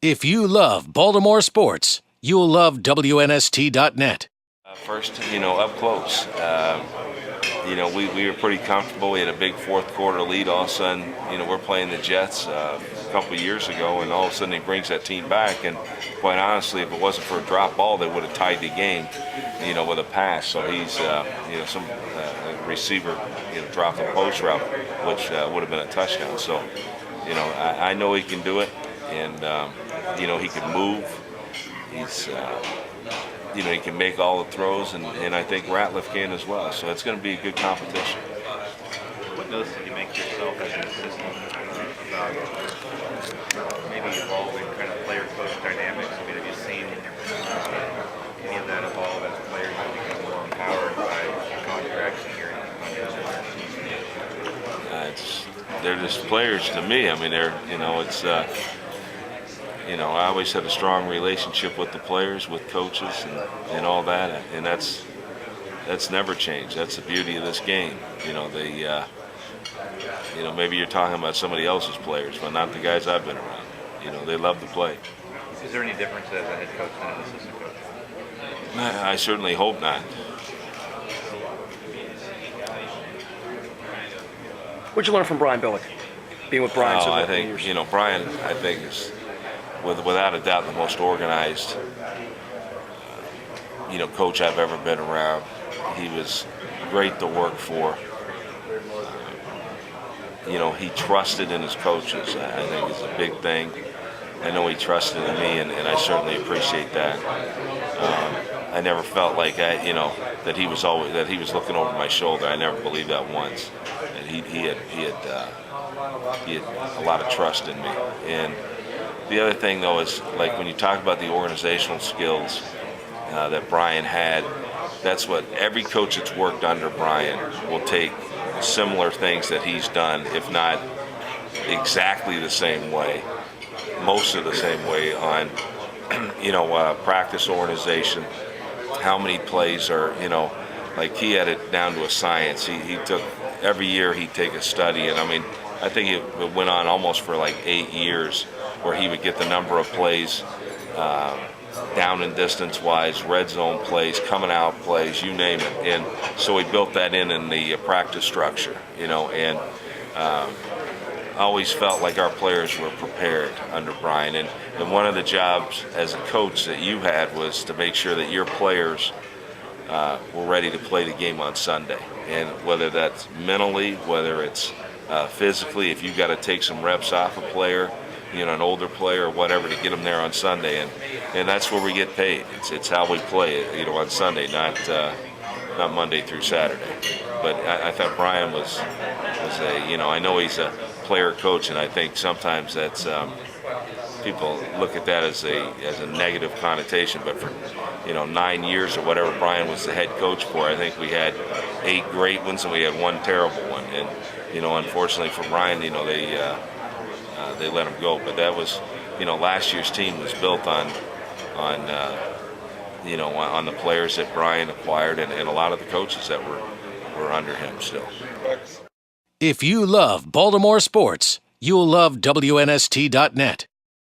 If you love Baltimore sports, you'll love WNST.net. First, up close. We were pretty comfortable. We had a big fourth quarter lead. All of a sudden, we're playing the Jets a couple of years ago, and all of a sudden he brings that team back. And quite honestly, if it wasn't for a drop ball, they would have tied the game, with a pass. So he's, some receiver, dropped a post route, which would have been a touchdown. So, I know he can do it, and he can move. He's he can make all the throws, and I think Ratliff can as well. So it's going to be a good competition. What notes did you make yourself as an assistant about maybe evolving kind of player-coach dynamics? I mean, have you seen any of that evolve as players have become more empowered by contracts and hearing They're just players to me. I mean, they're, I always had a strong relationship with the players, with coaches, and all that, and that's never changed. That's the beauty of this game. Maybe you're talking about somebody else's players, but not the guys I've been around. They love to play. Is there any difference as a head coach and an assistant coach? I certainly hope not. What'd you learn from Brian Billick, being with Brian? I think Brian. I think is without a doubt the most organized coach I've ever been around. He was great to work for. He trusted in his coaches. I think is a big thing. I know he trusted in me, and I certainly appreciate that. I never felt like that he was looking over my shoulder. I never believed that once. And he had a lot of trust in me. And the other thing, though, is like when you talk about the organizational skills that Brian had, that's what every coach that's worked under Brian will take similar things that he's done, if not exactly the same way, most of the same way on, practice organization, how many plays are, like he had it down to a science. He took, every year he'd take a study, and I think it went on almost for like 8 years, where he would get the number of plays, down and distance-wise, red zone plays, coming out plays, you name it. And so he built that in the practice structure, and always felt like our players were prepared under Brian. And one of the jobs as a coach that you had was to make sure that your players were ready to play the game on Sunday. And whether that's mentally, whether it's physically, if you've got to take some reps off a player, an older player or whatever, to get them there on Sunday, and that's where we get paid. It's how we play, on Sunday, not Monday through Saturday. But I thought Brian was I know he's a player coach, and I think sometimes that's people look at that as a negative connotation. But for 9 years or whatever Brian was the head coach for, I think we had 8 great ones and we had 1 terrible one. And unfortunately for Brian, they let him go. But that was, last year's team was built on the players that Brian acquired and a lot of the coaches that were under him still. If you love Baltimore sports, you'll love WNST.net.